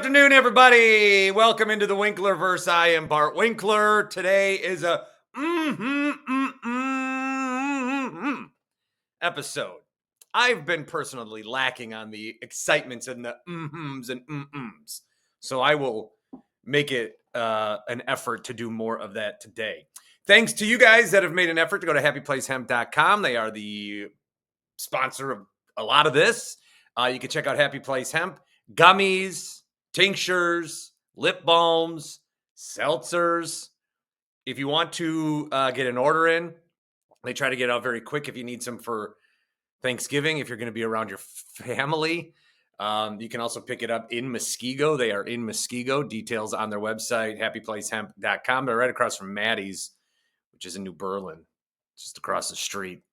afternoon, everybody. Welcome into the Winklerverse. I am Bart Winkler. Today is a episode. I've been personally lacking on the excitements and the MmHmms and MmHmms. So I will make it an effort to do more of that today. Thanks to you guys that have made an effort to go to happyplacehemp.com. They are the sponsor of a lot of this. You can check out Happy Place Hemp. Gummies, tinctures, lip balms, seltzers. If you want to get an order in, they try to get out very quick if you need some for Thanksgiving, if you're going to be around your family. You can also pick it up in Muskego. They are in Muskego. Details on their website, happyplacehemp.com. They're right across from Maddie's, which is in New Berlin, just across the street.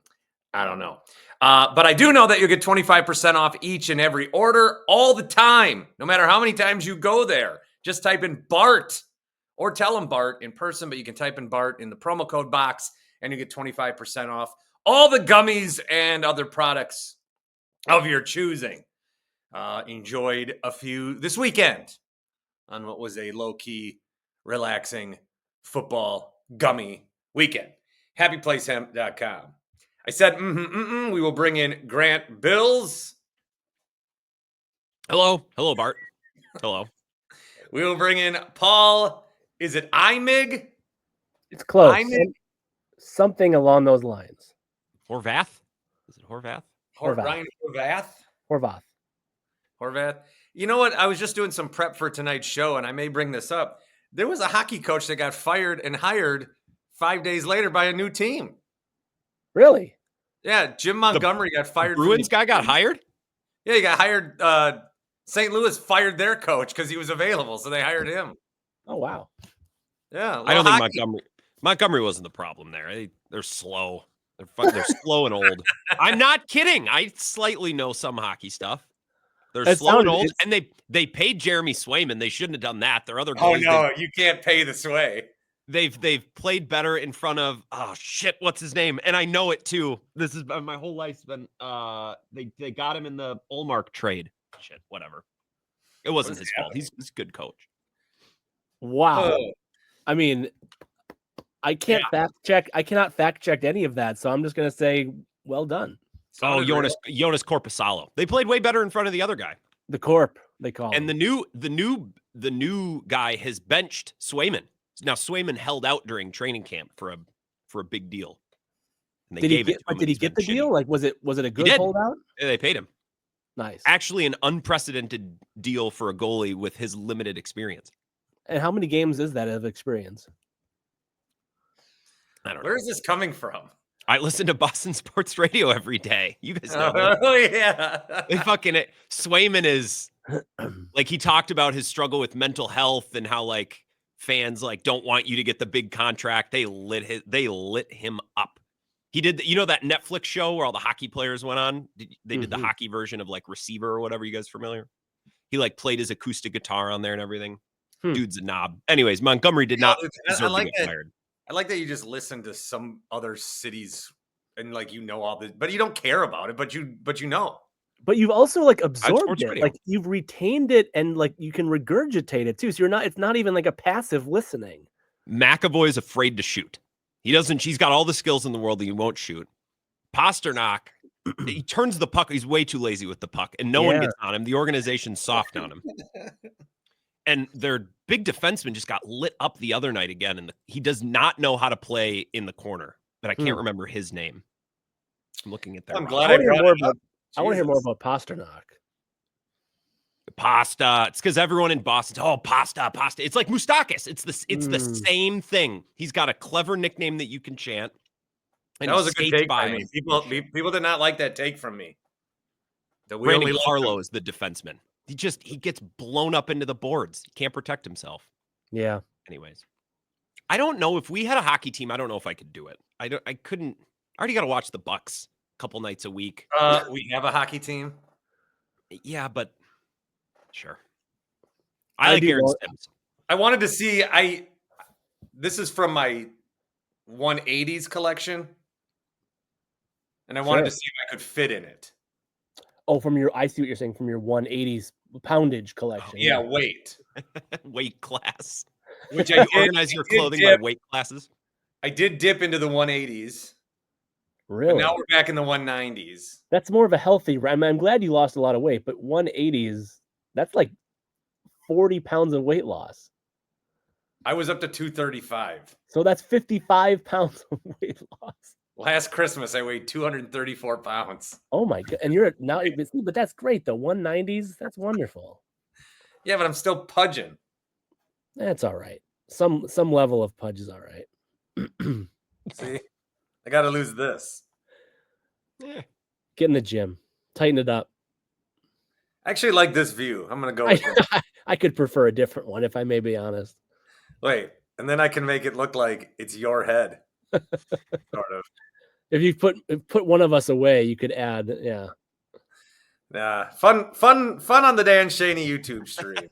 I don't know. But I do know that you'll get 25% off each and every order all the time, no matter how many times you go there. Just type in Bart or tell them Bart in person, but you can type in Bart in the promo code box and you get 25% off all the gummies and other products of your choosing. Enjoyed a few this weekend on what was a low-key, relaxing football gummy weekend. HappyPlaceHemp.com. I said, we will bring in Grant Bills. Hello, Bart. Hello. We will bring in Paul. Is it Imig? It's close. Imig? Something along those lines. Horvath? Is it Horvath? Ryan Horvath. Horvath. You know what? I was just doing some prep for tonight's show, and I may bring this up. There was a hockey coach that got fired and hired 5 days later by a new team. Really? Yeah, Jim Montgomery got fired. Bruins guy got hired? Yeah, he got hired. St. Louis fired their coach because he was available, so they hired him. Oh, wow. Yeah. I don't think Montgomery wasn't the problem there. They're slow. They're slow and old. I'm not kidding. I slightly know some hockey stuff. They're slow and old, and they paid Jeremy Swayman. They shouldn't have done that. Their other goalies, you can't pay the Sway. They've played better in front of what's his name? And I know it too. This is my whole life's been they got him in the Ullmark trade. Shit, whatever. It wasn't his fault. He's a good coach. Wow. I mean, I can't fact check. I cannot fact check any of that. So I'm just gonna say, well done. Jonas Corposalo. They played way better in front of the other guy. The Corp, they call him. And the new guy has benched Swayman. Now Swayman held out during training camp for a big deal. And they gave it to him. Did he get the deal? Like was it a good holdout? Yeah, they paid him. Nice. Actually, an unprecedented deal for a goalie with his limited experience. And how many games is that of experience? I don't know. Where is this coming from? I listen to Boston Sports Radio every day. You guys know that. Oh, yeah. They fucking it. Swayman is like he talked about his struggle with mental health and how like fans like don't want you to get the big contract. They lit him up. He did that Netflix show where all the hockey players went on. They did the hockey version of like Receiver or whatever. You guys familiar? He like played his acoustic guitar on there and everything. Dude's a knob. Anyways, Montgomery did not deserve to get fired. I like that you just listen to some other cities and like all this, but you don't care about it, but you know. But you've also like absorbed it. Like you've retained it and like you can regurgitate it too. So it's not even like a passive listening. McAvoy's afraid to shoot. He's got all the skills in the world that he won't shoot. Pasternak, he turns the puck. He's way too lazy with the puck and no one gets on him. The organization's soft on him. And their big defenseman just got lit up the other night again. And he does not know how to play in the corner, but I can't remember his name. I'm looking at that. I'm glad I want to hear more about Pasternak. Pasta. It's because everyone in Boston's pasta. It's like Moustakis. It's the same thing. He's got a clever nickname that you can chant. And that was a good take by me. People did not like that take from me. Brandon Carlo is the defenseman. He gets blown up into the boards. He can't protect himself. Yeah. Anyways, I don't know if we had a hockey team. I don't know if I could do it. I couldn't. I already got to watch the Bucks a couple nights a week. We have a hockey team. Yeah, but sure. I like Aaron Sims. I wanted to see. This is from my 180s collection, and I wanted to see if I could fit in it. Oh, I see what you're saying, from your 180s poundage collection. Yeah, weight. Weight class. Which You organize your clothing by weight classes? I did dip into the 180s. Really? But now we're back in the 190s. That's more of a healthy. I'm glad you lost a lot of weight, but 180s, that's like 40 pounds of weight loss. I was up to 235. So that's 55 pounds of weight loss. Last Christmas, I weighed 234 pounds. Oh my God. And you're now, but that's great though. 190s, that's wonderful. Yeah, but I'm still pudging. That's all right. Some level of pudge is all right. See, I got to lose this. Yeah. Get in the gym. Tighten it up. I actually like this view. I'm going to go with it. I could prefer a different one, if I may be honest. Wait, and then I can make it look like it's your head. Sort of. If you put one of us away, you could add, yeah. Yeah, fun on the Dan Schani YouTube stream.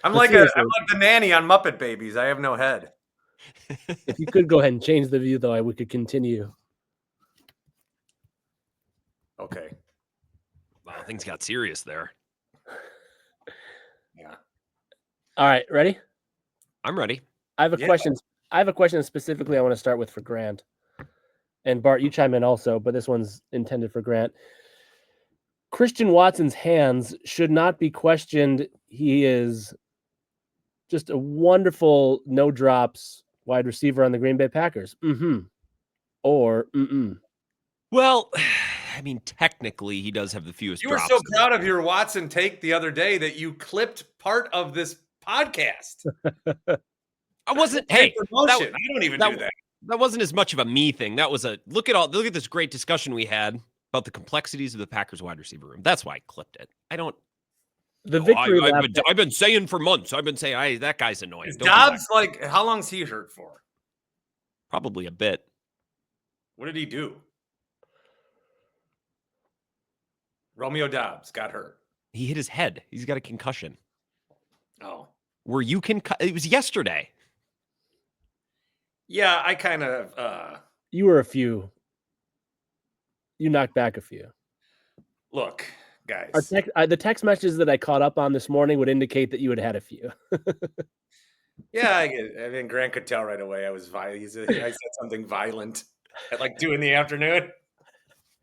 I'm like the nanny on Muppet Babies. I have no head. If you could go ahead and change the view, though, we could continue. Okay. Wow, things got serious there. Yeah. All right, ready? I'm ready. I have a question. I have a question specifically I want to start with for Grant. And Bart, you chime in also, but this one's intended for Grant. Christian Watson's hands should not be questioned. He is just a wonderful no drops wide receiver on the Green Bay Packers. Or Well, I mean, technically, he does have the fewest drops. You were so proud of your Watson take the other day that you clipped part of this podcast. I wasn't. Hey, promotion. I don't even do that. That wasn't as much of a me thing. That was a look at this great discussion we had about the complexities of the Packers wide receiver room. That's why I clipped it. I don't. The victory. I've been saying for months. I've been saying, that guy's annoying. Is Dobbs like? How long's he hurt for? Probably a bit. What did he do? Romeo Dobbs got hurt. He hit his head. He's got a concussion. Oh. Were you concussed? It was yesterday. Yeah, I kind of... You were a few. You knocked back a few. Look, guys. The text messages that I caught up on this morning would indicate that you had had a few. Yeah, I get it. I mean, Grant could tell right away I was violent. I said something violent at like 2 p.m.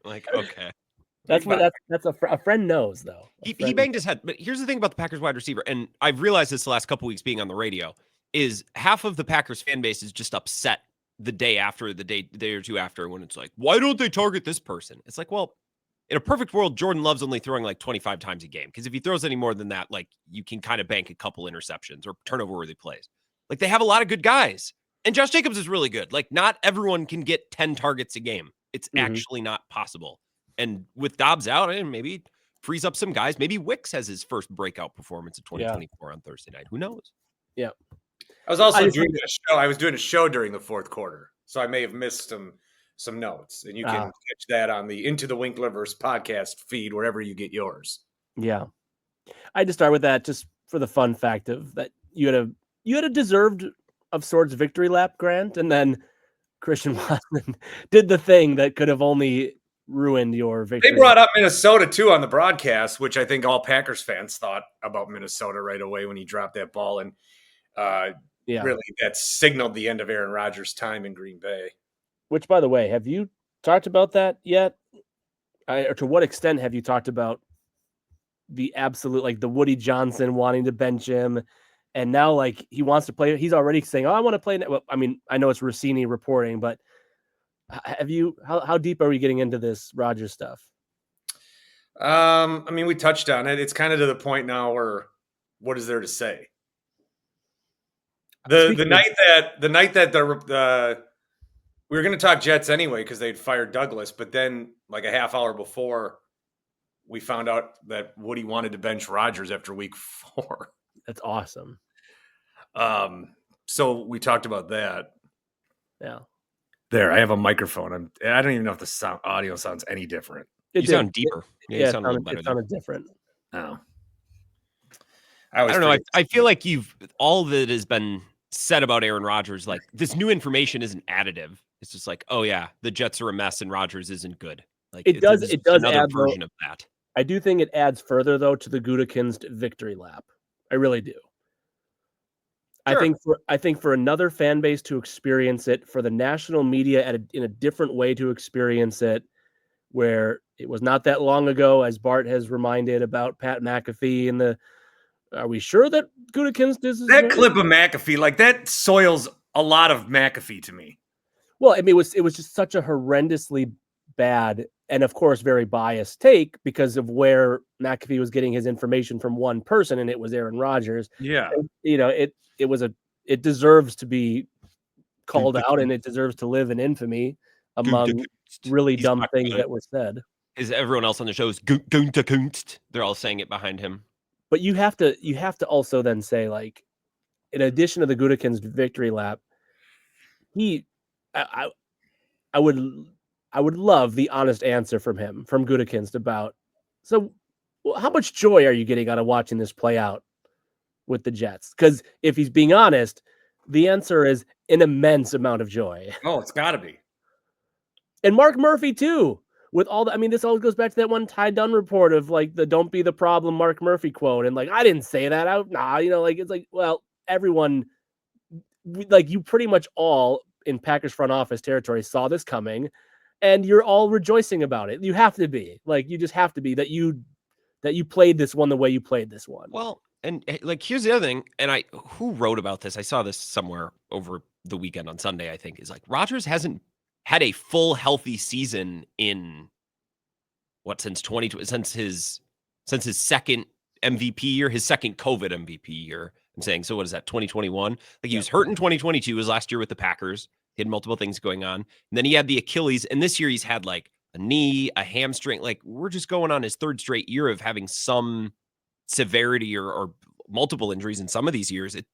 Like, okay. That's a friend knows, though. He banged his head. But here's the thing about the Packers wide receiver, and I've realized this the last couple weeks being on the radio, is half of the Packers fan base is just upset the day or two after, when it's like, why don't they target this person? It's like, well, in a perfect world, Jordan Love's only throwing like 25 times a game, because if he throws any more than that, like, you can kind of bank a couple interceptions or turnover-worthy plays. Like, they have a lot of good guys, and Josh Jacobs is really good. Like, not everyone can get 10 targets a game. It's actually not possible. And with Dobbs out, and maybe frees up some guys. Maybe Wicks has his first breakout performance in 2024 on Thursday night. Who knows? Yeah. I was also doing a show. I was doing a show during the fourth quarter, so I may have missed some notes, and you can catch that on the Into the Winklerverse podcast feed wherever you get yours. Yeah, I had to start with that just for the fun fact of that you had a deserved of sorts victory lap, Grant, and then Christian Watson did the thing that could have only ruined your victory. They brought up Minnesota too on the broadcast, which I think all Packers fans thought about Minnesota right away when he dropped that ball, and really that signaled the end of Aaron Rodgers' time in Green Bay. Which, by the way, have you talked about that yet? Or to what extent have you talked about the absolute, like the Woody Johnson wanting to bench him, and now like he wants to play? He's already saying, "Oh, I want to play." Well, I mean, I know it's Rossini reporting, but have you? How deep are we getting into this Rodgers stuff? I mean, we touched on it. It's kind of to the point now where what is there to say? The night that we were going to talk Jets anyway because they'd fired Douglas, but then like a half hour before, we found out that Woody wanted to bench Rodgers after week 4. That's awesome. So we talked about that. Yeah. There, I have a microphone. I don't even know if the audio sounds any different. You sound deeper. Yeah, it sounded different. Oh. I don't know. I feel like all that has been said about Aaron Rodgers, like this new information isn't additive. It's just like, oh yeah, the Jets are a mess and Rodgers isn't good. Like It does another add, though. version of that. I do think it adds further though to the Gutekunst victory lap. I really do. Sure. I think for another fan base to experience it, for the national media in a different way to experience it, where it was not that long ago, as Bart has reminded about Pat McAfee and the. Are we sure that Gutekunst is That clip of McAfee, like that soils a lot of McAfee to me. Well, I mean, it was just such a horrendously bad and, of course, very biased take because of where McAfee was getting his information from one person, and it was Aaron Rodgers. Yeah, And, it deserves to be called out, and it deserves to live in infamy among really dumb things that were said. Is everyone else on the show is Gutekunst? They're all saying it behind him. But you have to also then say, like, in addition to the Gutekunst victory lap, I would love the honest answer from Gutekunst about, so how much joy are you getting out of watching this play out with the Jets? Because if he's being honest, the answer is an immense amount of joy. Oh, it's got to be. And Mark Murphy too. With all the, I mean, this all goes back to that one Ty Dunn report of like the "Don't be the problem" Mark Murphy quote, and like I didn't say that. It's like, well, everyone, like you pretty much all in Packers front office territory saw this coming, and you're all rejoicing about it. You have to be, like, you just have to be that you played this one the way you played this one. Well, and like here's the other thing, and who wrote about this? I saw this somewhere over the weekend on Sunday, I think, is like Rodgers hasn't had a full healthy season in since his second MVP year, his second COVID MVP year. I'm saying, so what is that, 2021? Like he was hurt in 2022, his last year with the Packers. He had multiple things going on. And then he had the Achilles, and this year he's had like a knee, a hamstring. Like we're just going on his third straight year of having some severity or multiple injuries in some of these years. It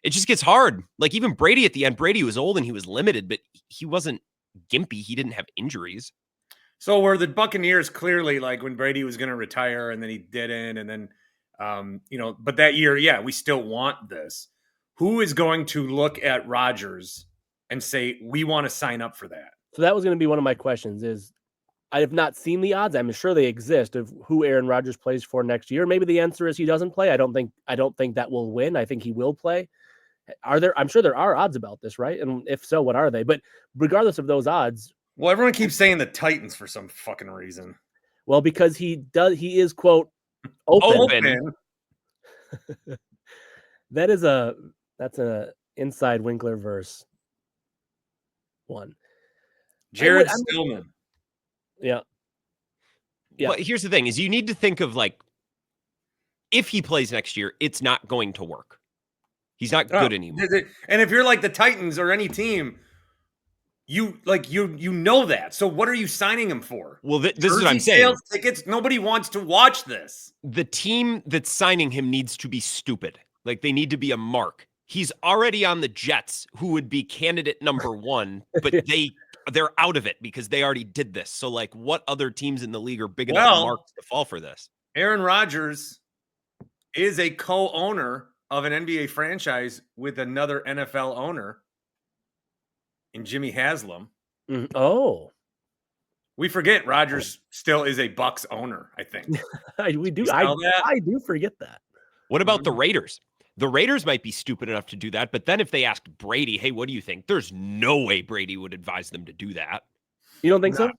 just gets hard. Like even Brady at the end, Brady was old and he was limited, but he wasn't gimpy. He didn't have injuries. So were the Buccaneers clearly like when Brady was going to retire and then he didn't, and then but that year, yeah, we still want this. Who is going to look at Rodgers and say we want to sign up for that? So that was going to be one of my questions. Is I have not seen the odds. I'm sure they exist of who Aaron Rodgers plays for next year. Maybe the answer is he doesn't play. I don't think that will win. I think he will play. I'm sure there are odds about this, right? And if so, what are they? But regardless of those odds, well, everyone keeps saying the Titans for some fucking reason. Well, because he is, quote, open. That's a inside Winklerverse one. Jared Stillman. Yeah. But here's the thing is you need to think of like, if he plays next year, it's not going to work. He's not good anymore. And if you're like the Titans or any team, you know that. So what are you signing him for? Well, this is what I'm saying. Sales tickets. Nobody wants to watch this. The team that's signing him needs to be stupid. Like they need to be a mark. He's already on the Jets, who would be candidate number one, but they're out of it because they already did this. So like, what other teams in the league are big enough marks to fall for this? Aaron Rodgers is a co-owner of an NBA franchise with another NFL owner in Jimmy Haslam. Oh. We forget Rodgers still is a Bucks owner, I think. We do. I do forget that. What about the Raiders? The Raiders might be stupid enough to do that, but then if they asked Brady, hey, what do you think? There's no way Brady would advise them to do that. You don't think so?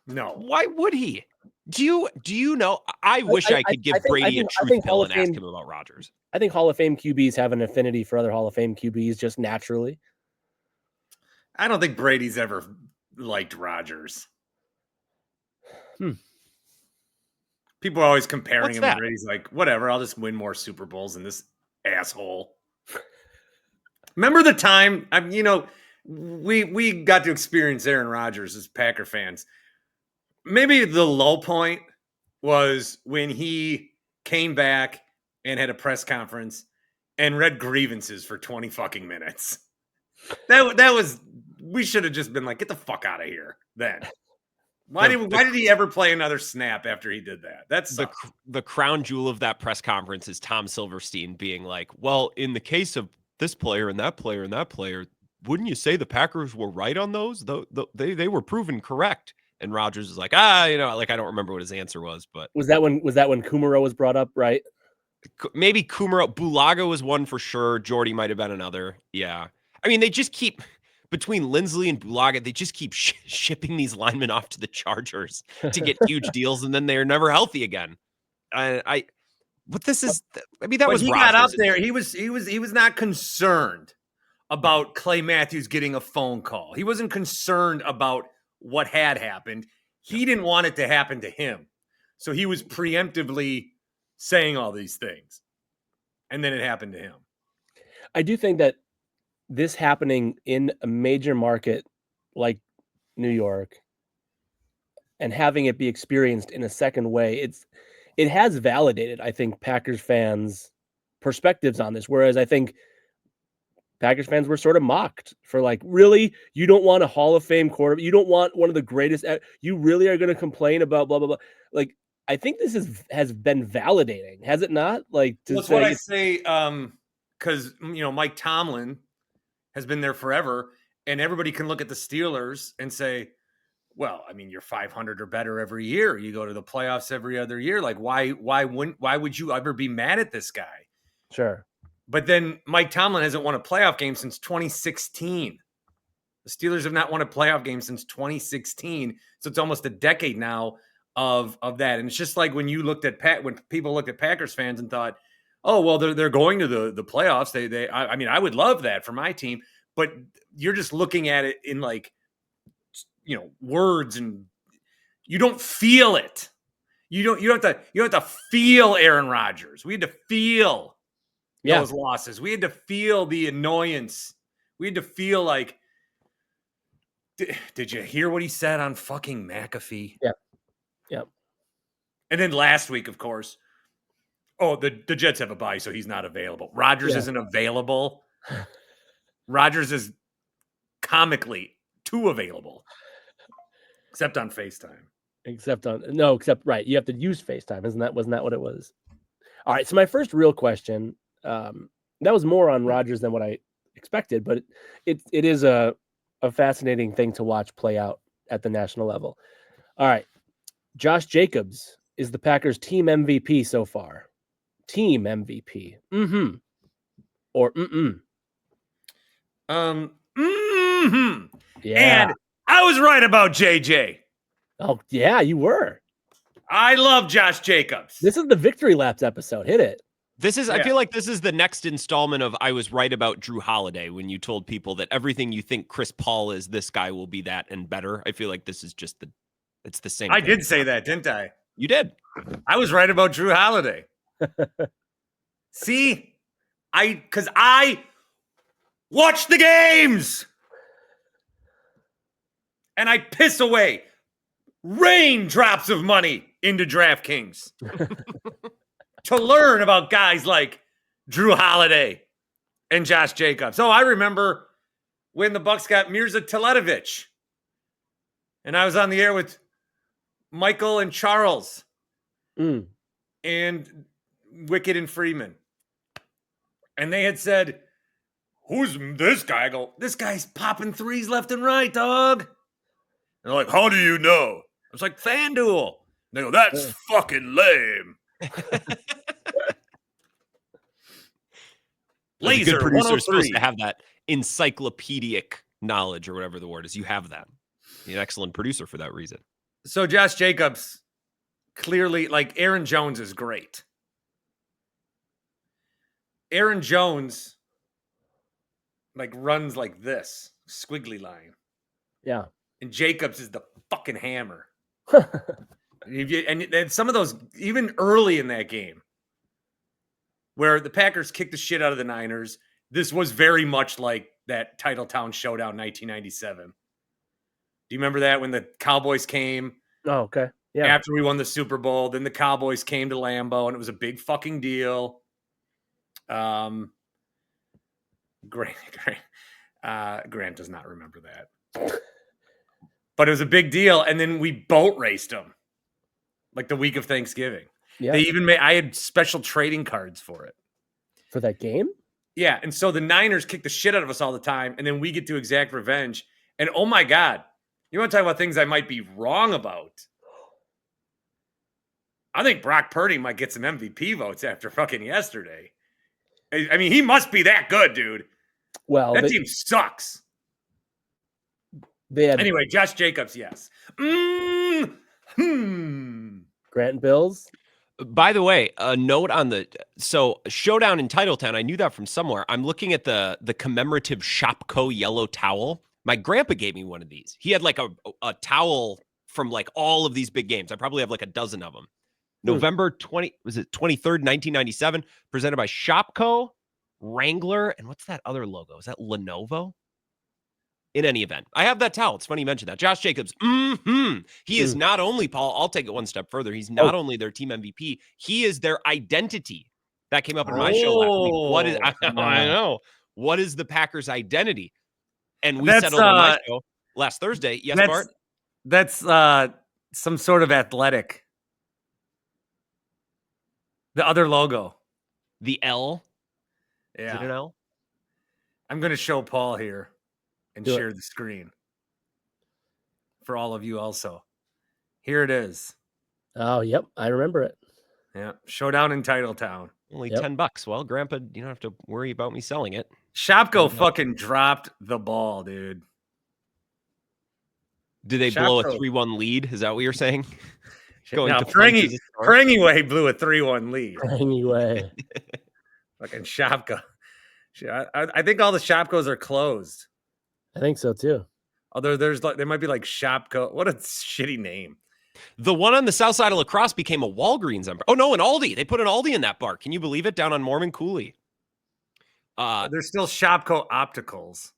No. Why would he? Do you know? I wish I could give Brady a truth pill and ask him about Rodgers. I think Hall of Fame QBs have an affinity for other Hall of Fame QBs just naturally. I don't think Brady's ever liked Rodgers. People are always comparing him to Brady. He's like, whatever, I'll just win more Super Bowls than this asshole. Remember the time, we got to experience Aaron Rodgers as Packer fans. Maybe the low point was when he came back and had a press conference and read grievances for 20 fucking minutes. That was, we should have just been like, get the fuck out of here then. Why did he ever play another snap after he did that? That's the crown jewel of that press conference is Tom Silverstein being like, well, in the case of this player and that player and that player, wouldn't you say the Packers were right on those? They were proven correct. And Rodgers was like, I don't remember what his answer was, but Was that when Kumaro was brought up, right? Maybe Kumaro. Bulaga was one for sure. Jordy might have been another. Yeah. I mean, they just keep, between Lindsley and Bulaga, they just keep shipping these linemen off to the Chargers to get huge deals, and then they're never healthy again. But this is, I mean, that was he Rodgers. got up there. He was not concerned about Clay Matthews getting a phone call. He wasn't concerned about what had happened. He didn't want it to happen to him. So he was preemptively saying all these things. And then it happened to him. I do think that this happening in a major market like New York and having it be experienced in a second way, it has validated, I think, Packers fans' perspectives on this. Whereas I think Packers fans were sort of mocked for like, really, you don't want a Hall of Fame quarterback, you don't want one of the greatest, you really are going to complain about blah blah blah. Like, I think this has been validating, has it not? Like, that's what I say, because Mike Tomlin has been there forever, and everybody can look at the Steelers and say, well, I mean, you're 500 or better every year. You go to the playoffs every other year. Like, why would you ever be mad at this guy? Sure. But then Mike Tomlin hasn't won a playoff game since 2016. The Steelers have not won a playoff game since 2016. So it's almost a decade now of that. And it's just like when when people looked at Packers fans and thought, oh, well, they're going to the playoffs. I mean, I would love that for my team, but you're just looking at it in like, words, and you don't feel it. You don't have to feel Aaron Rodgers. We had to feel those losses. We had to feel the annoyance. We had to feel like, did you hear what he said on fucking McAfee? Yeah. Yep. And then last week, of course, the Jets have a bye, so he's not available. Rodgers isn't available. Rodgers is comically too available. Except on FaceTime. Except right. You have to use FaceTime. Wasn't that what it was? All right. So my first real question, that was more on Rodgers than what I expected, but it is a fascinating thing to watch play out at the national level. All right. Josh Jacobs is the Packers team MVP so far. Team MVP. Mm-hmm. Or mm-mm. Mm-hmm. Yeah. And I was right about JJ. Oh, yeah, you were. I love Josh Jacobs. This is the Victory Laps episode. Hit it. I feel like this is the next installment of I was right about Drew Holiday when you told people that everything you think Chris Paul is, this guy will be that and better. I feel like this is just it's the same I thing. did say that, didn't I? You did. I was right about Drew Holiday. See? Because I watch the games. And I piss away raindrops of money into DraftKings to learn about guys like Drew Holiday and Josh Jacobs. So I remember when the Bucks got Mirza Teletovic, and I was on the air with Michael and Charles and Wicked and Freeman. And they had said, who's this guy? I go, this guy's popping threes left and right, dog. And they're like, how do you know? I was like, FanDuel. They go, that's fucking lame. Laser, Laser, good producer 103. is supposed to have that encyclopedic knowledge or whatever the word is. You have that. You're an excellent producer for that reason. So Josh Jacobs, clearly, like, Aaron Jones is great. Aaron Jones, like, runs like this, squiggly line. Yeah. And Jacobs is the fucking hammer. And some of those, even early in that game, where the Packers kicked the shit out of the Niners, this was very much like that Titletown Showdown 1997. Do you remember that when the Cowboys came? Oh, okay. Yeah. After we won the Super Bowl, then the Cowboys came to Lambeau, and it was a big fucking deal. Grant does not remember that. But it was a big deal, and then we boat raced them, like the week of Thanksgiving. Yeah. They even I had special trading cards for it. For that game? Yeah, and so the Niners kick the shit out of us all the time, and then we get to exact revenge. And oh my God, You want to talk about things I might be wrong about? I think Brock Purdy might get some MVP votes after fucking yesterday. I mean, he must be that good, dude. Well, That team sucks. they had Anyway, Josh Jacobs, yes. Grant and Bills. By the way, a note on the showdown in Titletown. I knew that from somewhere. I'm looking at the commemorative Shopko yellow towel. My grandpa gave me one of these. He had like a towel from like all of these big games. I probably have like a dozen of them. November 23rd, 1997, presented by Shopko, Wrangler, and what's that other logo? Is that Lenovo? In any event, I have that towel. It's funny you mentioned that. Josh Jacobs, he is not only, Paul, I'll take it one step further. He's not only their team MVP, he is their identity. That came up in my show last week. What is, I know. What is the Packers' identity? And we settled on my show last Thursday. Yes, Bart? That's some sort of athletic. The other logo. The L? Yeah. Is it an L? I'm going to show Paul here and share the screen for all of you also. Here it is. Oh, yep. I remember it. Yeah. Showdown in Titletown. Only $10. Well, Grandpa, you don't have to worry about me selling it. Shopko fucking dropped the ball, dude. Did they blow a 3-1 lead? Is that what you're saying? Prangy blew a 3-1 lead. Prangy. Fucking Shopko. I think all the Shopkos are closed. I think so too. Although there might be like Shopko. What a shitty name. The one on the south side of La Crosse became a Walgreens. Oh no, an Aldi. They put an Aldi in that bar. Can you believe it? Down on Mormon Cooley. There's still Shopko Opticals.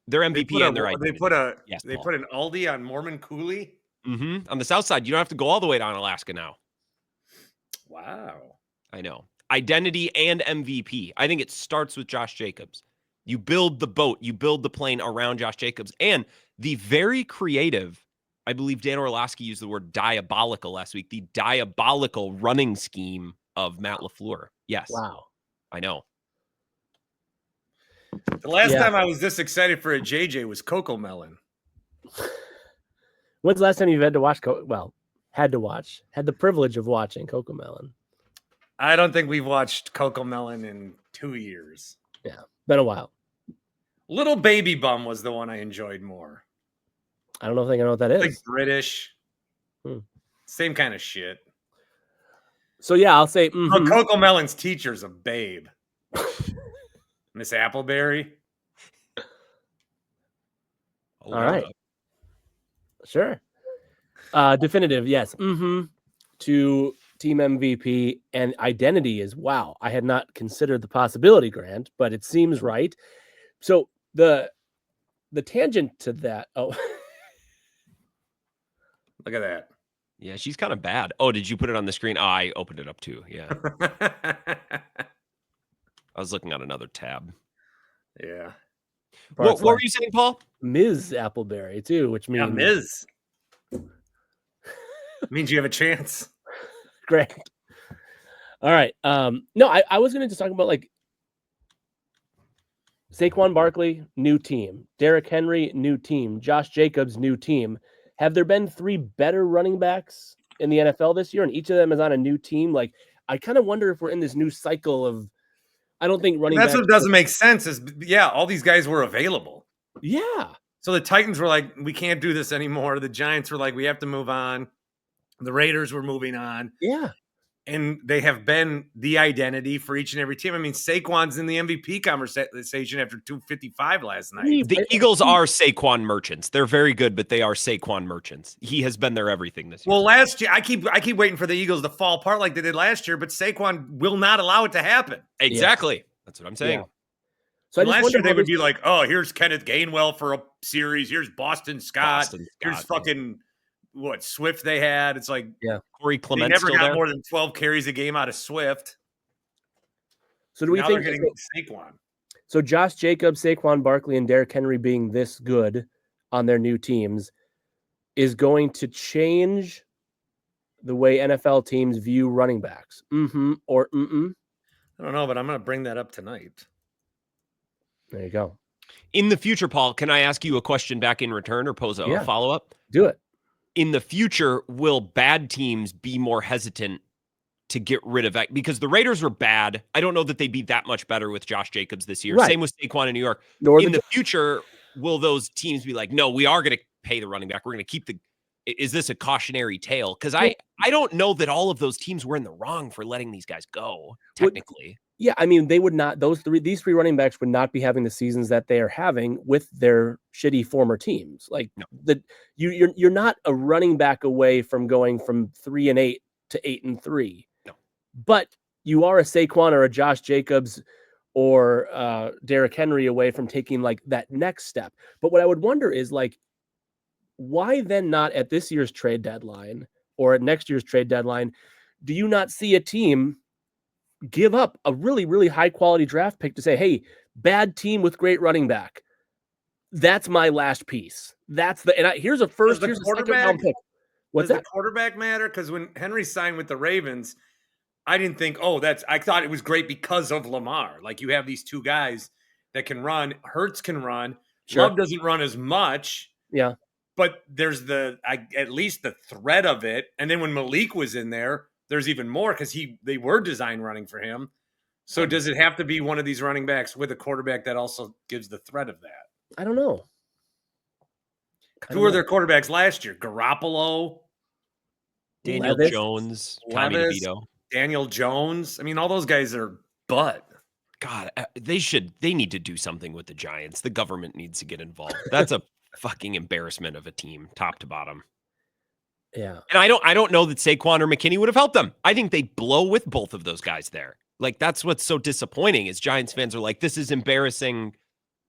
Their MVP and their identity. They put an Aldi on Mormon Cooley. Mm-hmm. On the south side, you don't have to go all the way down Alaska now. Wow. I know. Identity and MVP. I think it starts with Josh Jacobs. You build the boat, you build the plane around Josh Jacobs, and the very creative, I believe Dan Orlowski used the word diabolical last week, the diabolical running scheme of Matt LaFleur. Yes. Wow. I know. The last time I was this excited for a JJ was Coco Melon. When's the last time you've had to watch? Had the privilege of watching Coco Melon? I don't think we've watched Coco Melon in 2 years. Yeah, been a while. Little Baby Bum was the one I enjoyed more. I don't think I know what that is. Like British. Same kind of shit. So yeah, I'll say Coco Melon's teacher's a babe. Miss Appleberry. All right. Sure. Definitive, yes. To team MVP and identity is wow. I had not considered the possibility, Grant, but it seems right. So the tangent to that. Oh, look at that. Yeah, she's kind of bad. Oh, did you put it on the screen? Oh, I opened it up too. Yeah. I was looking at another tab. Yeah. What were you saying, Paul? Ms. Appleberry too, which means Ms. means you have a chance. Great. All right. No, I was going to just talk about like Saquon Barkley, new team. Derrick Henry, new team. Josh Jacobs, new team. Have there been 3 better running backs in the NFL this year, and each of them is on a new team? Like, I kind of wonder if we're in this new cycle of. I don't think running. That's what doesn't make sense. Is all these guys were available. Yeah. So the Titans were like, we can't do this anymore. The Giants were like, we have to move on. The Raiders were moving on. Yeah. And they have been the identity for each and every team. I mean, Saquon's in the MVP conversation after 255 last night. The Eagles are Saquon merchants. They're very good, but they are Saquon merchants. He has been their everything this year. Well, last year, I keep waiting for the Eagles to fall apart like they did last year, but Saquon will not allow it to happen. Exactly. Yeah. That's what I'm saying. Yeah. So last year they would be like, oh, here's Kenneth Gainwell for a series. Here's Boston Scott. Here's fucking what Swift they had. It's like Corey Clement. They never got more than 12 carries a game out of Swift. So do we think they're getting Saquon? So Josh Jacobs, Saquon Barkley, and Derrick Henry being this good on their new teams is going to change the way NFL teams view running backs. Or I don't know, but I'm going to bring that up tonight. There you go. In the future, Paul, can I ask you a question back in return or pose a follow-up? Do it. In the future, will bad teams be more hesitant to get rid of that? Because the Raiders were bad. I don't know that they'd be that much better with Josh Jacobs this year. Right. Same with Saquon in New York. In the future, will those teams be like, no, we are going to pay the running back. We're going to keep is this a cautionary tale? Because I don't know that all of those teams were in the wrong for letting these guys go, technically. Yeah, I mean, they would not, these three running backs would not be having the seasons that they are having with their shitty former teams. Like you're not a running back away from going from 3-8 to 8-3. No. But you are a Saquon or a Josh Jacobs or Derrick Henry away from taking like that next step. But what I would wonder is like, why then not at this year's trade deadline or at next year's trade deadline, do you not see a team give up a really, really high quality draft pick to say, hey, bad team with great running back. That's my last piece. Here's a second round pick. Does the quarterback matter? Because when Henry signed with the Ravens, I didn't think, I thought it was great because of Lamar. Like you have these two guys that can run. Hurts can run. Sure. Love doesn't run as much. Yeah. But there's at least the threat of it. And then when Malik was in there, there's even more because they were designed running for him. So does it have to be one of these running backs with a quarterback that also gives the threat of that? I don't know. Who were their quarterbacks last year? Garoppolo, Daniel Jones, Tommy DeVito, Daniel Jones. I mean, all those guys are butt. God, they need to do something with the Giants. The government needs to get involved. That's a fucking embarrassment of a team, top to bottom. Yeah. And I don't know that Saquon or McKinney would have helped them. I think they blow with both of those guys there. Like, that's what's so disappointing is Giants fans are like, this is embarrassing,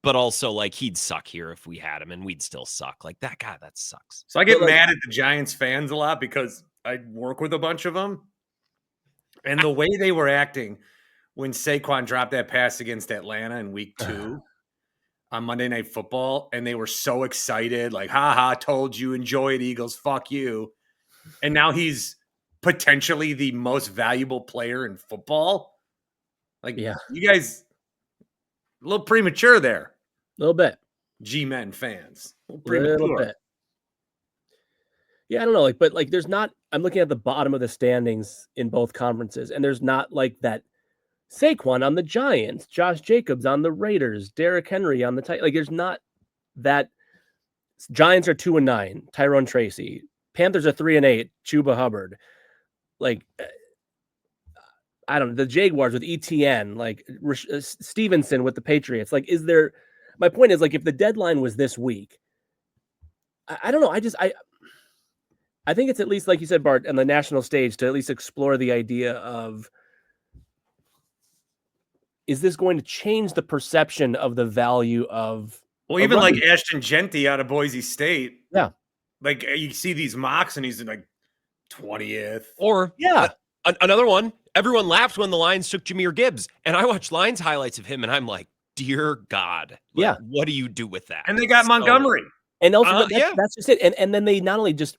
but also like he'd suck here if we had him and we'd still suck. Like that sucks. So I get mad at the Giants fans a lot because I work with a bunch of them. And the way they were acting when Saquon dropped that pass against Atlanta in week 2 on Monday Night Football, and they were so excited, like, told you, enjoy it, Eagles, fuck you. And now he's potentially the most valuable player in football. Like, you guys, a little premature there. A little bit. G-Men fans. A little bit. Yeah, I don't know. But there's not, I'm looking at the bottom of the standings in both conferences, and there's not like that Saquon on the Giants, Josh Jacobs on the Raiders, Derrick Henry on the Titans. Like, there's not that. Giants are 2-9, Tyrone Tracy. Panthers are 3-8, Chuba Hubbard. Like, I don't know, the Jaguars with ETN, like Stevenson with the Patriots. Like, my point is, like, if the deadline was this week, I don't know. I think it's at least, like you said, Bart, on the national stage to at least explore the idea of, is this going to change the perception of the value of? Well, even like Ashton Genty out of Boise State. Yeah. Like, you see these mocks and he's in like 20th. Or another one. Everyone laughed when the Lions took Jahmyr Gibbs. And I watched Lions highlights of him and I'm like, dear God. Like, what do you do with that? And they got Montgomery. And also, that's just it. And then they not only just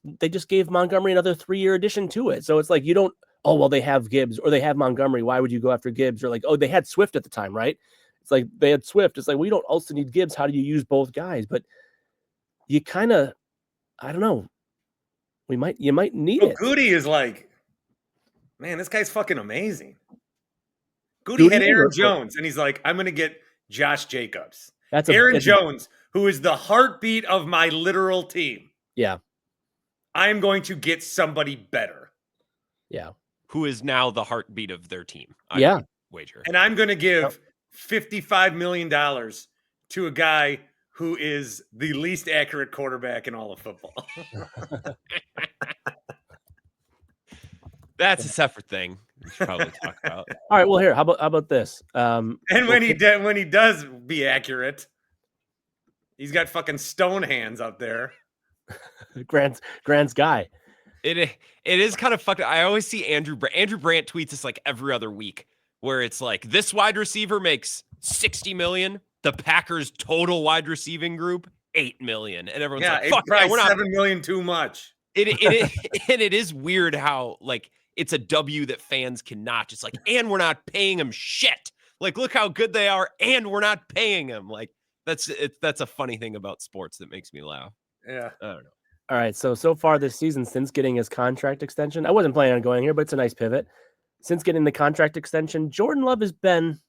gave Montgomery another 3-year addition to it. So it's like, you don't, they have Gibbs or they have Montgomery. Why would you go after Gibbs? Or like, they had Swift at the time, right? It's like they had Swift. It's like, we don't also need Gibbs. How do you use both guys? But you kind of, I don't know. You might need it. Goody is like, man, this guy's fucking amazing. Goody had Aaron Jones, and he's like, I'm going to get Josh Jacobs. That's Aaron Jones, who is the heartbeat of my literal team. Yeah. I am going to get somebody better. Yeah. Who is now the heartbeat of their team. I wager. And I'm going to give $55 million to a guy who is the least accurate quarterback in all of football. That's a separate thing we should probably talk about. All right, well, here, how about this? And when he does be accurate, he's got fucking stone hands up there. Grant's guy. It is kind of fucked. I always see Andrew Brandt tweets this like every other week, where it's like, this wide receiver makes $60 million. The Packers total wide receiving group, $8 million. And everyone's like, fuck, we're not $7 million too much. It is weird how, like, it's a W that fans cannot just like, and we're not paying them shit. Like, look how good they are, and we're not paying them. Like, That's a funny thing about sports that makes me laugh. Yeah. I don't know. All right. So far this season, since getting his contract extension, I wasn't planning on going here, but it's a nice pivot. Since getting the contract extension, Jordan Love has been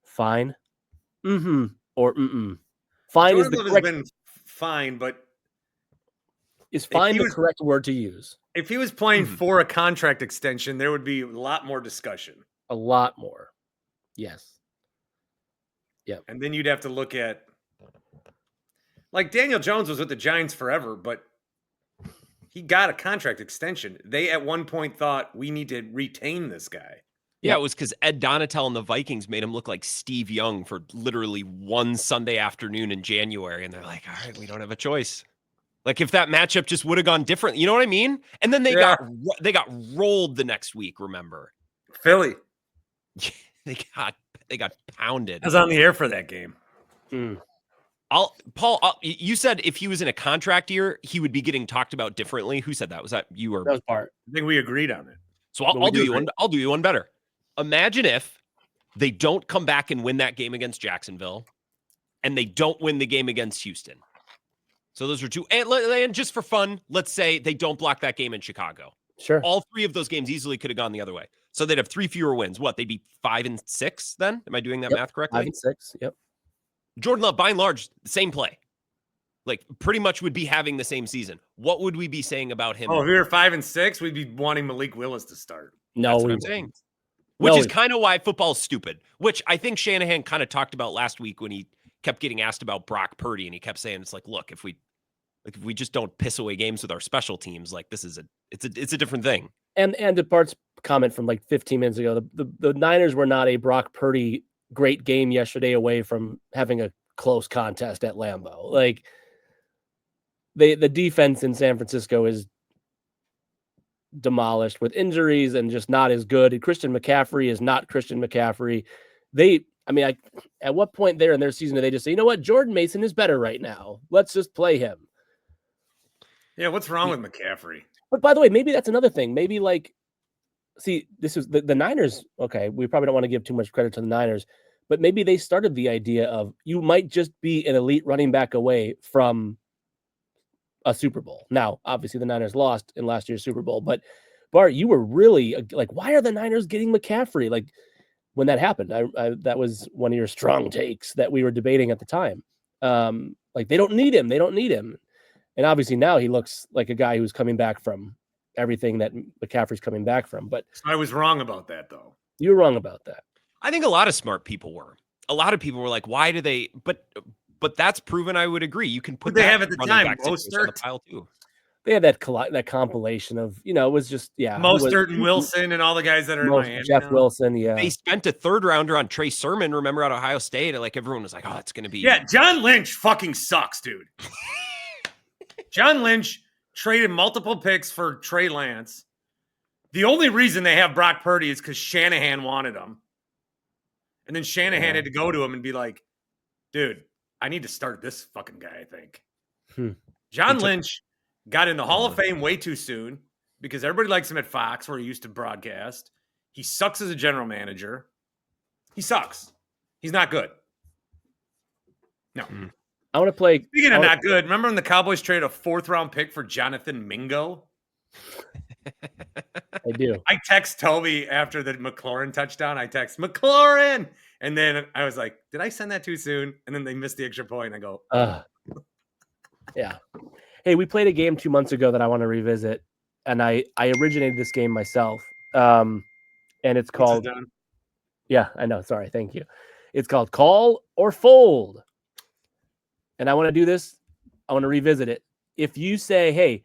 fine. Or fine Jordan is the Love has correct been fine, but is fine he the was- correct word to use. if he was playing for a contract extension, there would be a lot more discussion. A lot more. Yes. Yep. And then you'd have to look at, like, Daniel Jones was with the Giants forever, but he got a contract extension. They at one point thought, we need to retain this guy. Yeah, it was because Ed Donatel and the Vikings made him look like Steve Young for literally one Sunday afternoon in January. And they're like, all right, we don't have a choice. Like if that matchup just would have gone different, you know what I mean? And then they got rolled the next week, remember? Philly. They got pounded. I was on the air for that game. You said if he was in a contract year, he would be getting talked about differently. Who said that? Was that you or That was Bart? I think we agreed on it. So I'll do you one better. Imagine if they don't come back and win that game against Jacksonville and they don't win the game against Houston. So those are two. And just for fun, let's say they don't block that game in Chicago. Sure. All three of those games easily could have gone the other way. So they'd have 3 fewer wins. What? They'd be 5-6 then? Am I doing that math correctly? 5-6. Yep. Jordan Love, by and large, same play. Like pretty much would be having the same season. What would we be saying about him? Oh, if we were 5-6, we'd be wanting Malik Willis to start. No, that's what I'm saying. Which is kind of why football's stupid, which I think Shanahan kind of talked about last week when he kept getting asked about Brock Purdy, and he kept saying, it's like, look, if we just don't piss away games with our special teams, like it's a different thing. And to Bart's comment from like 15 minutes ago, the Niners were not a Brock Purdy great game yesterday away from having a close contest at Lambeau. Like the defense in San Francisco is demolished with injuries and just not as good. And Christian McCaffrey is not Christian McCaffrey. At what point there in their season do they just say, you know what, Jordan Mason is better right now, let's just play him? Yeah, what's wrong with McCaffrey? But by the way, maybe that's another thing. Maybe this is the Niners. Okay, we probably don't want to give too much credit to the Niners, but maybe they started the idea of you might just be an elite running back away from a Super Bowl. Now, obviously, the Niners lost in last year's Super Bowl, but Bart, you were really like, why are the Niners getting McCaffrey? Like when that happened, that was one of your strong takes that we were debating at the time. Like they don't need him. They don't need him. And obviously now he looks like a guy who's coming back from everything that McCaffrey's coming back from. But I was wrong about that, though. You were wrong about that. I think a lot of smart people were. A lot of people were like, why do they? But that's proven. I would agree. You can put they that have at the time Mostert on the pile too. They had that compilation of, it was just, Mostert and Wilson and all the guys that are in Miami. Jeff now. Wilson, yeah. They spent a 3rd rounder on Trey Sermon, remember, at Ohio State. And like everyone was like, oh, it's going to be. Yeah, John Lynch fucking sucks, dude. John Lynch traded multiple picks for Trey Lance. The only reason they have Brock Purdy is because Shanahan wanted him. And then Shanahan had to go to him and be like, dude, I need to start this fucking guy, I think. John Lynch got in the Hall of Fame way too soon because everybody likes him at Fox where he used to broadcast. He sucks as a general manager. He sucks. He's not good. No. I want to play. Speaking of not good, remember when the Cowboys traded a 4th-round pick for Jonathan Mingo? I do. I text Toby after the McLaurin touchdown. I text McLaurin. And then I was like, did I send that too soon? And then they missed the extra point. I go, yeah. Hey, we played a game 2 months ago that I want to revisit. And I originated this game myself. And it's called. Yeah, I know. Sorry. Thank you. It's called Call or Fold. And I want to do this. I want to revisit it. If you say, hey,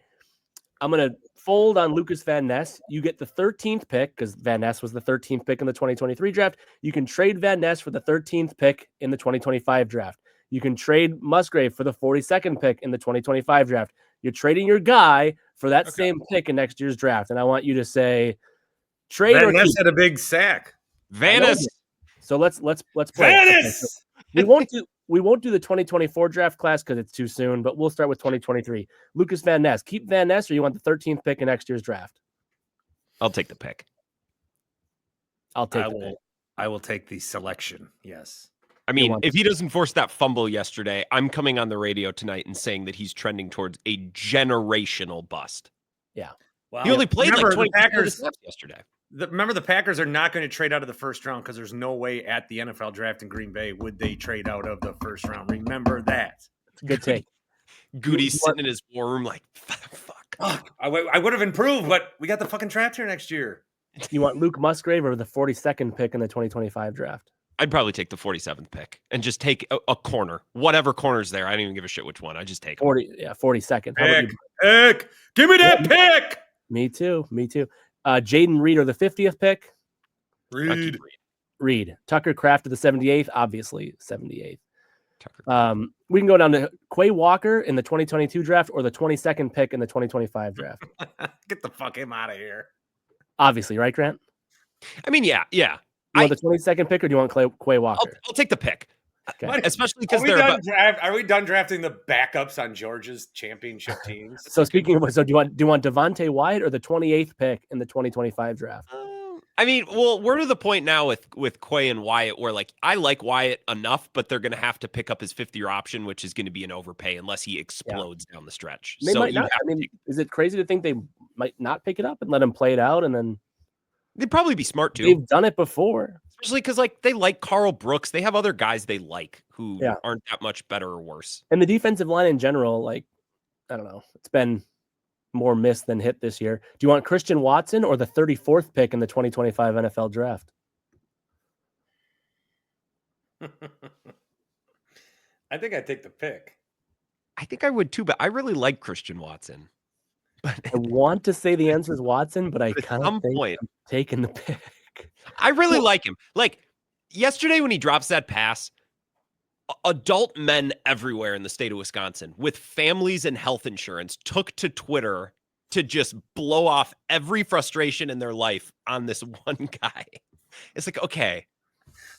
I'm going to fold on Lucas Van Ness, you get the 13th pick because Van Ness was the 13th pick in the 2023 draft. You can trade Van Ness for the 13th pick in the 2025 draft. You can trade Musgrave for the 42nd pick in the 2025 draft. You're trading your guy for that same pick in next year's draft. And I want you to say trade Van or Ness keep. had a big sack. Van Ness. So let's play. Van Okay, Ness! so we won't do the 2024 draft class because it's too soon, but we'll start with 2023. Lucas Van Ness. Keep Van Ness, or you want the 13th pick in next year's draft? I'll take the pick. I'll take the pick. I will take the selection. Yes. I mean, if he doesn't force that fumble yesterday, I'm coming on the radio tonight and saying that he's trending towards a generational bust. Yeah. Wow. He only played like 20 Packers yesterday. Remember, the Packers are not going to trade out of the first round because there's no way at the NFL draft in Green Bay would they trade out of the first round. Remember that. It's a good take. Goody's sitting in his war room like, fuck. I would have improved, but we got the fucking draft here next year. You want Luke Musgrave or the 42nd pick in the 2025 draft? I'd probably take the 47th pick and just take a corner. Whatever corner's there. I don't even give a shit which one. I just take 42nd. Pick. Give me that pick. Me too. Jaden Reed or the 50th pick? Reed. Tucker Kraft to the 78th, obviously 78th. We can go down to Quay Walker in the 2022 draft or the 22nd pick in the 2025 draft. Get the fuck him out of here. Obviously, right, Grant? I mean, yeah. You want the 22nd pick or do you want Quay Walker? I'll take the pick. Okay. Especially because are we done drafting the backups on Georgia's championship teams? So do you want Devontae Wyatt or the 28th pick in the 2025 draft? I mean, well, we're to the point now with Quay and Wyatt where like I like Wyatt enough, but they're going to have to pick up his fifth-year option, which is going to be an overpay unless he explodes down the stretch. They might not. I mean, is it crazy to think they might not pick it up and let him play it out and then? They'd probably be smart too. They've done it before. Especially because like they like Carl Brooks. They have other guys they like who aren't that much better or worse. And the defensive line in general, like, I don't know, it's been more miss than hit this year. Do you want Christian Watson or the 34th pick in the 2025 NFL draft? I think I'd take the pick. I think I would too, but I really like Christian Watson. But I want to say the answer is Watson, but I kind of think I'm taking the pick. I really like him. Like yesterday when he drops that pass, adult men everywhere in the state of Wisconsin with families and health insurance took to Twitter to just blow off every frustration in their life on this one guy. It's like, okay,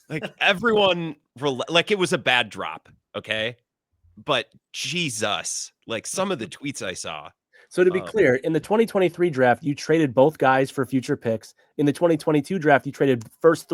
like everyone, like it was a bad drop. Okay. But Jesus, like some of the tweets I saw. So to be clear, in the 2023 draft, you traded both guys for future picks. In the 2022 draft, you traded the first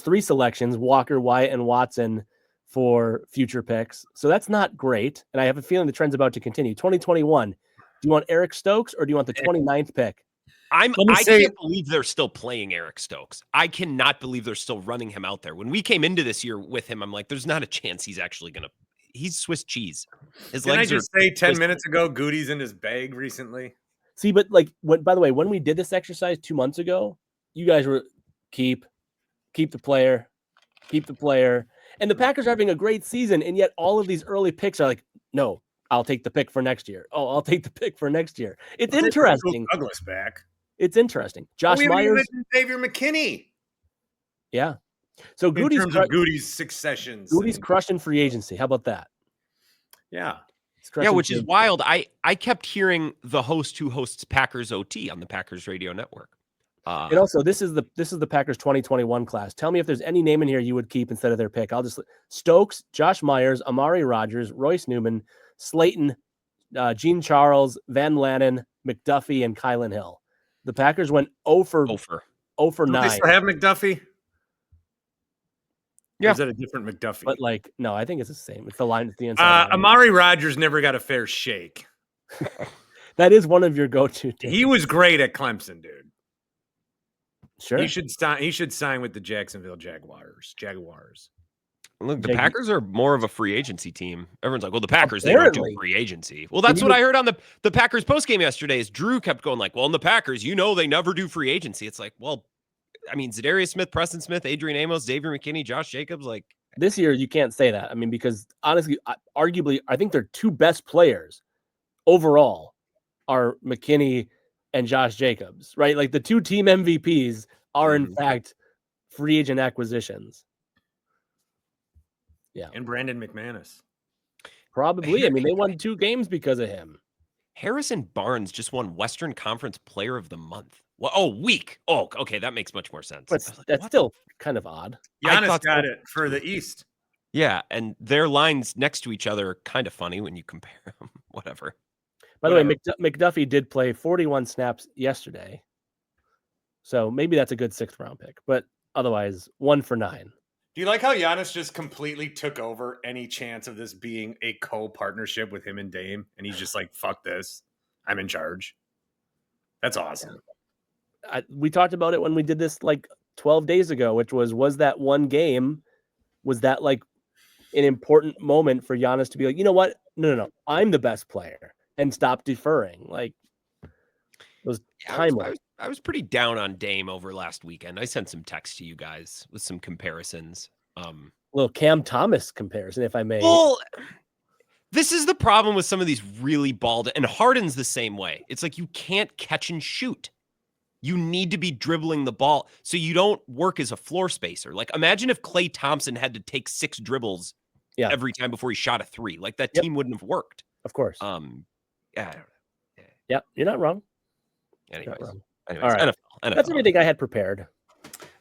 three selections, Walker, Wyatt, and Watson, for future picks. So that's not great. And I have a feeling the trend's about to continue. 2021, do you want Eric Stokes or do you want the 29th pick? I can't believe they're still playing Eric Stokes. I cannot believe they're still running him out there. When we came into this year with him, I'm like, there's not a chance he's actually going to. He's Swiss cheese. Didn't I just say 10 minutes ago, Goody's in his bag recently? See, but like, by the way, when we did this exercise 2 months ago, you guys were keep the player. And the Packers are having a great season, and yet all of these early picks are like, no, I'll take the pick for next year. Oh, I'll take the pick for next year. It's interesting. Douglas back. It's interesting. Josh Myers. Xavier McKinney. Yeah. So Goody's successions. Goody's crushing free agency. How about that? Yeah. Yeah, which is wild. I kept hearing the host who hosts Packers OT on the Packers radio network. And also, this is the Packers 2021 class. Tell me if there's any name in here you would keep instead of their pick. I'll just Stokes, Josh Myers, Amari Rodgers, Royce Newman, Slayton, Gene Charles, Van Lanen, McDuffie, and Kylan Hill. The Packers went 0 for 9. Do they still have McDuffie? Yeah. Or is that a different McDuffie? But like, no, I think it's the same. It's the line. It's the inside. Amari Rodgers never got a fair shake. That is one of your go-to teams. He was great at Clemson, dude. Sure. He should sign with the Jacksonville Jaguars. Look, the Packers are more of a free agency team. Everyone's like, well, the Packers, they don't do free agency. Well, that's what I heard on the Packers postgame yesterday is Drew kept going like, well, in the Packers, they never do free agency. It's like, well, I mean, Zadarius Smith, Preston Smith, Adrian Amos, Xavier McKinney, Josh Jacobs, like this year, you can't say that. I mean, because honestly, arguably, I think their two best players overall are McKinney and Josh Jacobs, right? Like the two team MVPs are in fact free agent acquisitions. Yeah. And Brandon McManus. Probably. I mean, they won 2 games because of him. Harrison Barnes just won Western Conference Player of the Month. Well, week. Oh, okay. That makes much more sense. But that's still kind of odd. Giannis got it for the East. Yeah, and their lines next to each other are kind of funny when you compare them. Whatever. By the way, McDuffie did play 41 snaps yesterday. So maybe that's a good 6th round pick. But otherwise, 1 for 9. Do you like how Giannis just completely took over any chance of this being a co-partnership with him and Dame? And he's just like, fuck this. I'm in charge. That's awesome. We talked about it when we did this like 12 days ago, which was that one game, was that like an important moment for Giannis to be like, you know what? No. I'm the best player and stop deferring. Like, it was timely. I was pretty down on Dame over last weekend. I sent some text to you guys with some comparisons. Little Cam Thomas comparison, if I may. Well, this is the problem with some of these really bald, and Harden's the same way. It's like you can't catch and shoot. You need to be dribbling the ball so you don't work as a floor spacer. Like, imagine if Klay Thompson had to take 6 dribbles every time before he shot a 3. Like, that team wouldn't have worked. Of course. Yeah, I don't know. Yeah, you're not wrong. Anyways, all right. NFL. That's everything I had prepared.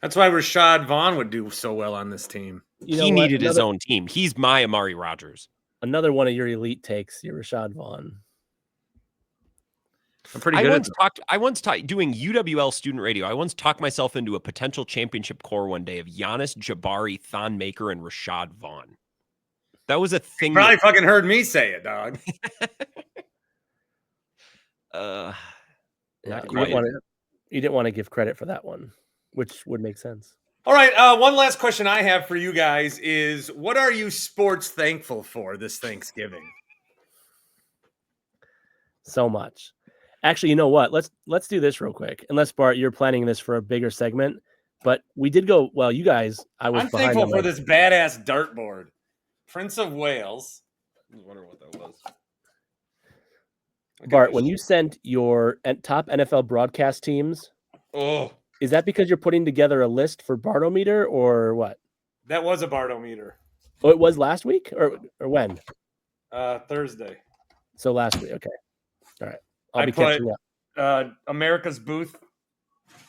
That's why Rashad Vaughn would do so well on this team. He needed his own team. He's my Amari Rodgers. Another one of your elite takes, your Rashad Vaughn. I'm pretty good. I once talked doing UWL student radio. I once talked myself into a potential championship core one day of Giannis, Jabari, Thon Maker, and Rashad Vaughn. That was a thing. You probably fucking heard me say it, dog. You didn't want to give credit for that one, which would make sense. All right. One last question I have for you guys is, what are you sports thankful for this Thanksgiving? So much. Actually, you know what? Let's do this real quick. Unless, Bart, you're planning this for a bigger segment, but we did go. Well, you guys, I'm thankful for this badass dartboard, Prince of Wales. I wonder what that was. Bart, when you sent your top NFL broadcast teams, is that because you're putting together a list for Bartometer or what? That was a Bartometer. Oh, it was last week or when? Thursday. So last week. Okay. All right. I'll be catching up. America's Booth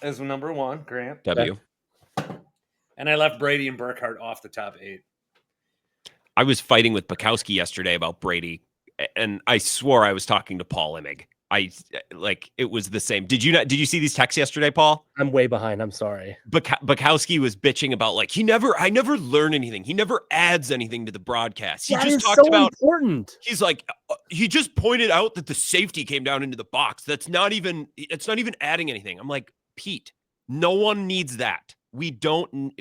as number 1, Grant. W. And I left Brady and Burkhardt off the top 8. I was fighting with Bukowski yesterday about Brady, and I swore I was talking to Paul Immig. It was the same. Did you see these texts yesterday, Paul? I'm way behind. I'm sorry. Bukowski was bitching about I never learn anything. He never adds anything to the broadcast. He that just is talked so about important. He's like, he just pointed out that the safety came down into the box. It's not even adding anything. I'm like, Pete, no one needs that. We don't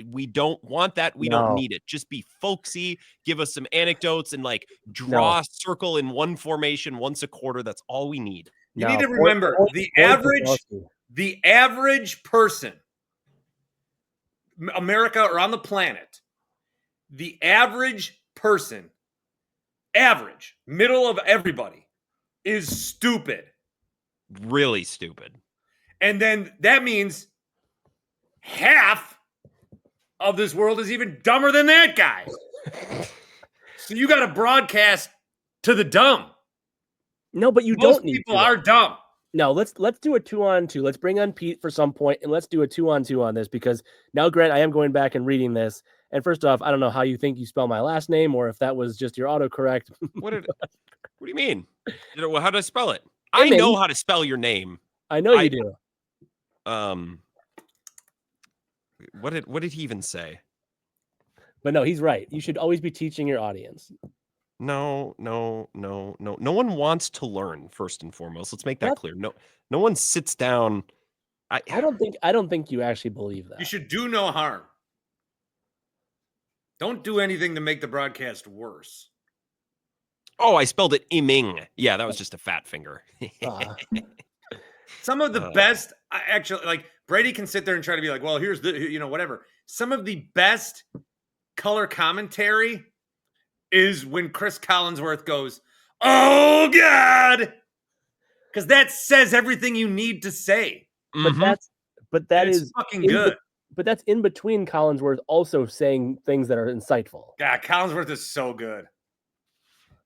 want that. We don't need it. Just be folksy. Give us some anecdotes and draw a circle in one formation once a quarter. That's all we need. You need to remember the average person, America or on the planet, the average person, middle of everybody, is stupid. Really stupid. And then that means half of this world is even dumber than that guy. So you got to broadcast to the dumb. No, but you Most don't need people are dumb. No, let's do a 2-on-2. Let's bring on Pete for some point, and let's do a 2-on-2 on this, because now, Grant, I am going back and reading this. And first off, I don't know how you think you spell my last name, or if that was just your autocorrect. What do you mean? How do I spell it? I know how to spell your name. I know you do. What did he even say? But no, he's right. You should always be teaching your audience. No. No one wants to learn, first and foremost. Let's make that clear. No one sits down. I don't think you actually believe that. You should do no harm. Don't do anything to make the broadcast worse. Oh, I spelled it Iming. Yeah, that was just a fat finger. Some of the best, actually, Brady can sit there and try to be like, well, here's whatever. Some of the best color commentary is when Chris Collinsworth goes, "Oh God," because that says everything you need to say. But that is fucking good. But that's in between Collinsworth also saying things that are insightful. Yeah, Collinsworth is so good.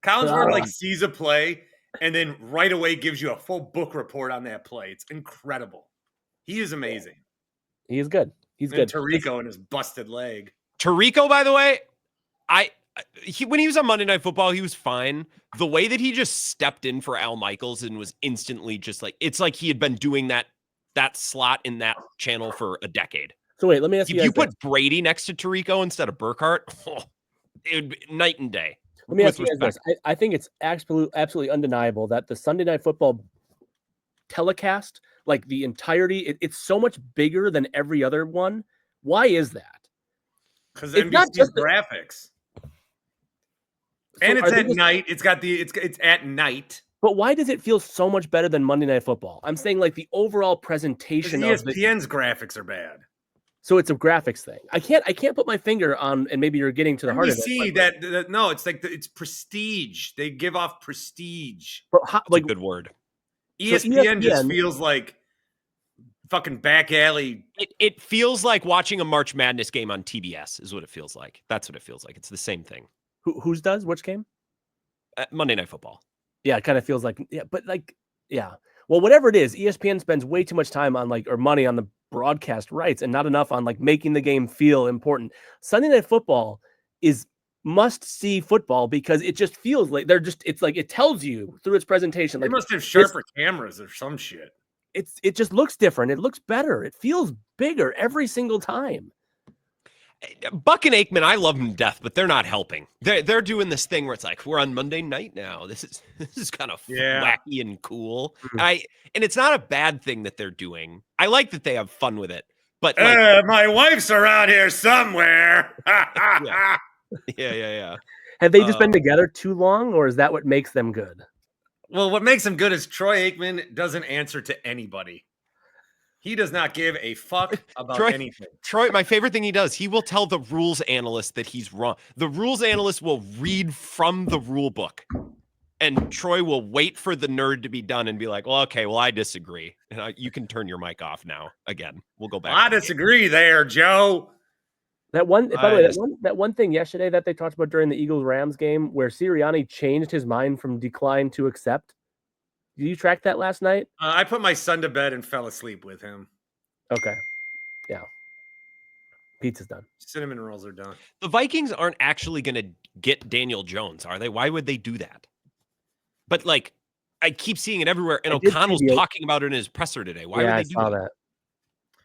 Collinsworth sees a play and then right away gives you a full book report on that play. It's incredible. He is amazing. He is good. He's good. Tirico and his busted leg. Tirico, by the way, when he was on Monday Night Football, he was fine. The way that he just stepped in for Al Michaels and was instantly just it's like he had been doing that slot in that channel for a decade. So wait, let me ask If you you guys put Brady next to Tirico instead of Burkhart, it would be night and day. Let me ask you with guys this. I think it's absolutely undeniable that the Sunday Night Football telecast, like the entirety, it's so much bigger than every other one. Why is that? Because It's not NBC just graphics. So And it's are they at just- night. It's at night. But why does it feel so much better than Monday Night Football? I'm saying like the overall Because presentation of the. ESPN's graphics are bad. So it's a graphics thing. I can't put my finger on, and maybe you're getting to the heart of NBC, it. that no, it's like it's prestige. They give off prestige. But how, That's like a good word. ESPN just ESPN feels like fucking back alley. It feels like watching a March Madness game on TBS is what it feels like. That's what it feels like. It's the same thing. whose does which game? Monday Night Football. Yeah, it kind of feels like yeah. Well, whatever it is, ESPN spends way too much time on or money on the broadcast rights and not enough on making the game feel important. Sunday Night Football is must-see football because it just feels like it's like it tells you through its presentation. They must have sharper cameras or some shit. It just looks different. It looks better. It feels bigger every single time. Buck and Aikman, I love them to death, but they're not helping. They're doing this thing where it's like we're on Monday night now. This is kind of wacky and cool. And it's not a bad thing that they're doing. I like that they have fun with it. But my wife's around here somewhere. yeah. Have they just been together too long, or is that what makes them good? Well, what makes him good is Troy Aikman doesn't answer to anybody. He does not give a fuck about anything. Troy, my favorite thing he does, he will tell the rules analyst that he's wrong. The rules analyst will read from the rule book, and Troy will wait for the nerd to be done and be like, well, okay, well, I disagree. And you can turn your mic off now. Again, we'll go back. I disagree there, Joe. By the way, that one thing yesterday that they talked about during the Eagles-Rams game where Sirianni changed his mind from decline to accept. Did you track that last night? I put my son to bed and fell asleep with him. Okay. Yeah. Pizza's done. Cinnamon rolls are done. The Vikings aren't actually going to get Daniel Jones, are they? Why would they do that? But I keep seeing it everywhere, and O'Connell's talking about it in his presser today. Why would they do that?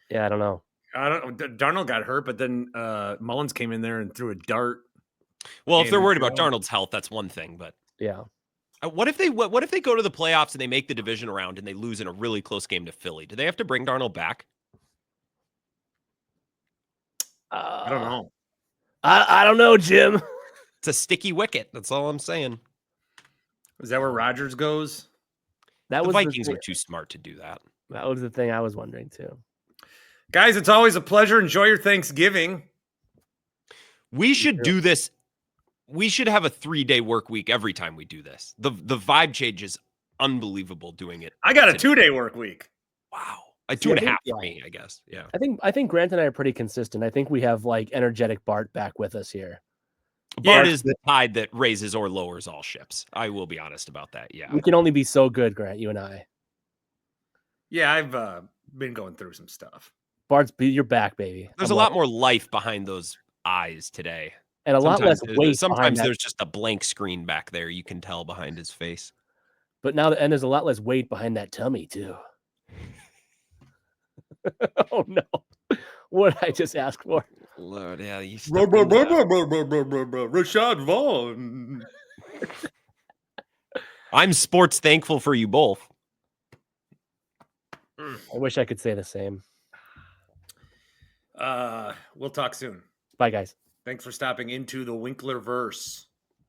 Yeah, I don't know. Darnold got hurt, but then Mullins came in there and threw a dart. Well, if they're worried about Darnold's health, that's one thing. But yeah. What if they go to the playoffs and they make the division round and they lose in a really close game to Philly? Do they have to bring Darnold back? I don't know. I don't know, Jim. It's a sticky wicket. That's all I'm saying. Is that where Rodgers goes? The Vikings are too smart to do that. That was the thing I was wondering too. Guys, it's always a pleasure. Enjoy your Thanksgiving. We should do this. We should have a 3-day work week every time we do this. The vibe change is unbelievable doing it. I got a 2-day work week. Wow. A 2.5 for me, I guess. Yeah. I think Grant and I are pretty consistent. I think we have energetic Bart back with us here. Bart is the tide that raises or lowers all ships. I will be honest about that. Yeah. We can only be so good, Grant, you and I. Yeah, I've been going through some stuff. You're back, baby. There's a lot more life behind those eyes today. And a lot less weight. Sometimes there's just a blank screen back there. You can tell behind his face. But now, and there's a lot less weight behind that tummy, too. Oh, no. What did I just ask for? Lord, yeah. Rashad Vaughn. I'm sports thankful for you both. I wish I could say the same. We'll talk soon. Bye, guys. Thanks for stopping into the Winklerverse.